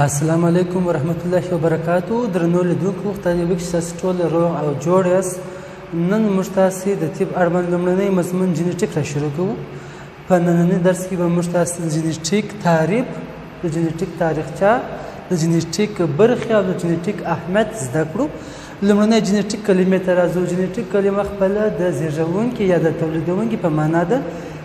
السلام علیکم ورحمت الله وبرکاتو. درنو لیدونکو خدای وکړي چې تاسو ټول روغ او جوړ یاست. نن موږ تاسې د طب اړوند لومړنی مضمون جینیټیک را شروع کوو. په ننني درس کې به موږ تاسې د جینیټیک تعریف، د جینیټیک تاریخچه، د جینیټیک برخې او د جینیټیک اهمیت زده کړو. لومړنۍ جینیټیک کلمې ته راځو. جینیټیک کلمه خپله د زیږوونکي یا د تولیدونکي په معنا ده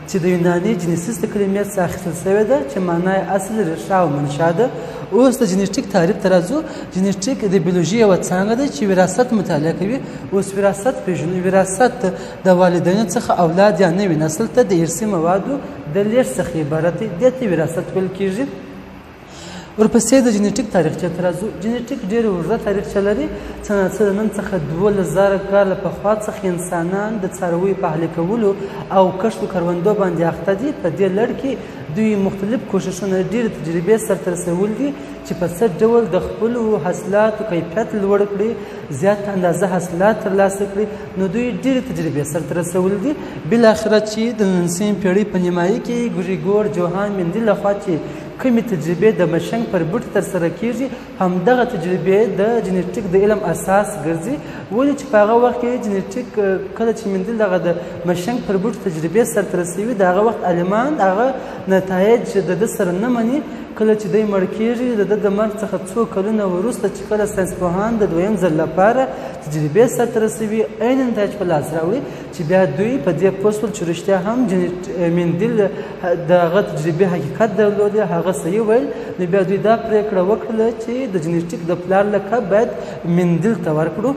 چې د یوناني جینیسیس د کلمې څخه اخیستل شوې ده چې معنا یې اصل، ریښه او منشا ده. اوس د جینیټیک تعریف ته راځو. جینیټیک د بیولوژي یوه څانګه ده چې وراثت مطالعه کوي. اوس وراثت پېژنو. وراثت د والدینو څخه اولاد یا نوي نسل ته د ارثي موادو د لیږد څخه عبارت دی. دې ته وراثت ویل کېږي. ورپسې د جینیټیک تاریخچه ته راځو. جینیټیک ډېره اوږده تاریخچه لري. څه د نن څخه 12,000 کاله پخوا څخه انسانان د څارویو په اهلي کولو او کښت و کروندو باندې اخته دي. په دې لړ کې دوی مختلف کوښښونه، ډېرې تجربې سرته رسولي دي چې په څه ډول د خپلو حاصلاتو کیفیت لوړ کړي، زیات اندازه حاصلات ترلاسه کړي. نو دوی ډېرې تجربې سرته رسولي دي. بالاخره چې د نولسمې پېړۍ په نیمایي کې ګریګور جوهان مندل لخوا چې کومې تجربې د مشنګ پر بوټي ترسره کېږي، همدغه تجربې د جینیټیک د علم اساس ګرځي. ولې چې په هغه وخت کې جینیټیک کله چې مندل دغه د مشنګ پر بوټي تجربې سرته رسوي، د هغه وخت عالمان هغه نتایج د ده سره نه مني. کله چې دی مړ کېږي، د ده د مرګ څخه څو کلونه وروسته چې کله ساینسپوهان د دویم ځل لپاره تجربې سرته رسوي، عین نتایج په لاس راوړي، چې بیا دوی په دې پوه شول چې رښتیا هم مندل د هغه تجربې حقیقت درلودی، هغه صحیح ویل. نو بیا دوی دا پرېکړه وکړله چې د جینیټیک د پلار لقب باید مندل ته ورکړو.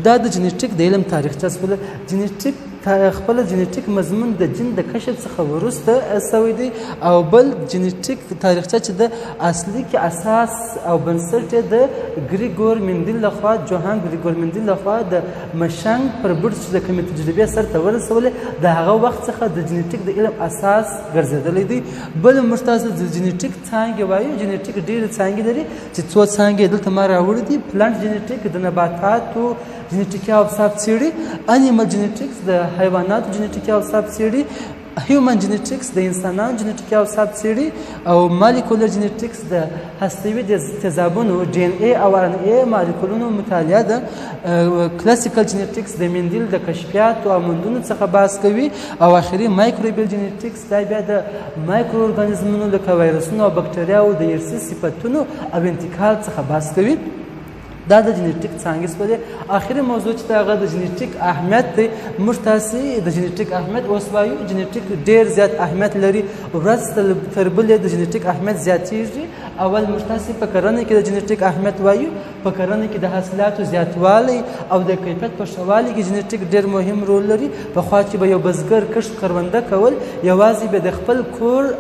دا د جینیټیک د علم تاریخچه شوله. جینیټیک خپل جینیټیک مضمون د جین د کشف څخه وروسته سوی دی، او بل جینیټیک تاریخچه چې د اصلي کې اساس او بنسټ یې د ګریګور مندل لخوا، جوهان ګریګور مندل لخوا د مشنګ پر بوټ چې د کومې تجربې سرته ورسولې، د هغه وخت څخه د جینیټیک د علم اساس ګرځېدلی دی. بل موږ تاسو د جینیټیک څانګې وایو. جینیټیک ډېرې څانګې لري چې څو څانګې دلته ما راوړي دي. پلانټ جینیټیک د نباتاتو جینیټیکي اوصاف څېړي. انیمل جینیټیکس د حیواناتو جینیټیکي اوصاف څېړي. هیومن جینیټیکس د انسانانو جینیټیکي اوصاف څېړي. او مالیکولر جینیټیکس د هستوي تیزابونو ډي ان اے او ار ان اے مالیکولونو مطالعه ده. کلاسیکل جینیټیکس د مندل د کشفیاتو او موندنو څخه بحث کوي. او اخري مایکروبیل جینیټیکس دا بیا د مایکرو ارګانیزمونو لکه وایرسونو او بکټریاو د ارثي صفتونو او انتقال څخه بحث کوي. دا د جینیټیک څانګې شولې. آخري موضوع چې هغه د جینیټیک اهمیت دی. موږ تاسې د جینیټیک اهمیت اوس وایو. جینیټیک ډېر زیات اهمیت لري. ورځ تر بلې د جینیټیک اهمیت زیاتېږي. اول موږ تاسې په کرنه کې د جینیټیک اهمیت وایو. په کرنه کې د حاصلاتو زیاتوالی او د کیفیت په ښه والي کې جینیټیک ډېر مهم رول لري. پخوا چې به یو بزګر کښت کرونده کول، یوازې به د خپل کور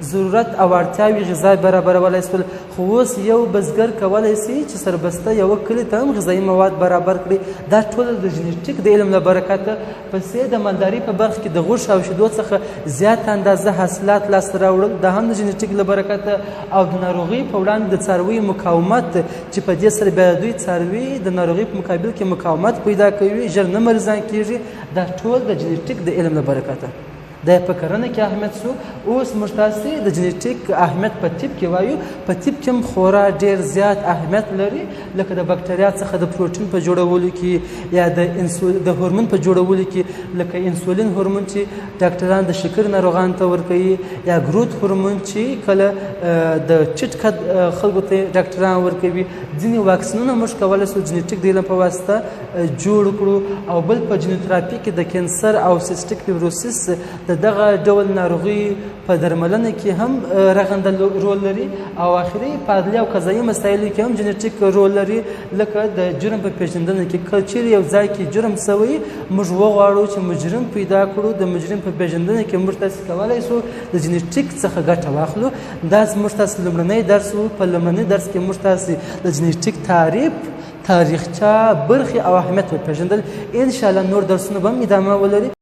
ضرورت او اړتیاوې غذا برابرولی شول. خو اوس یو بزګر کولی شي چې سربسته یوه کلي ته هم غذایي مواد برابر کړي. دا ټول د جینیټیک د علم له برکته. پسې د مالدارۍ په برخه کې د غوښې او شیدو څخه زیات اندازه حاصلات لاسته راوړل، دا هم د جینیټیک له برکته. او د ناروغۍ په وړاندې د څارویو مقاومت، چې په دې سره بیا دوی څاروي د ناروغۍ په مقابل کې مقاومت پیدا کوي، ژر نه مریضان کېږي. دا ټول د جینیټیک د علم له برکته. دا په کرنه کې اهمیت شو. اوس موږ تاسې د جینیټیک اهمیت په طب کې وایو. په طب کې هم خورا ډېر زیات اهمیت لري، لکه د بکټریا څخه د پروټین په جوړولو کې، یا د هورمون په جوړولو کې، لکه انسولین هورمون چې ډاکټران د شکر ناروغانو ته ورکوي، یا ګروت هورمون چې کله د چټ قد خلکو ته ډاکټران ورکوي. ځینې واکسینونه موږ کولی شو جینیټیک د علم په واسطه جوړ کړو. او بل په جینوتراپي کې د کینسر او سیسټیک فیبروسیس دغه ډول ناروغي په درملنه کې هم رغنده رول لري. او آخري په عدلي او قضایي مسایلو کې هم جینیټیک رول لري. لکه د جرم په پېژندنه کې، کله چیرې یو ځای کې جرم شوی، موږ وغواړو چې مجرم پیدا کړو. د مجرم په پېژندنه کې موږ تاسې کولی شو د جینیټیک څخه ګټه واخلو. دا زموږ تاسې لومړنی درس و. په لومړني درس کې موږ تاسې د جینیټیک تعریف، تاریخچه، برخې او اهمیت وپېژندل. انشاءالله نور درسونه به هم ادامه ولري.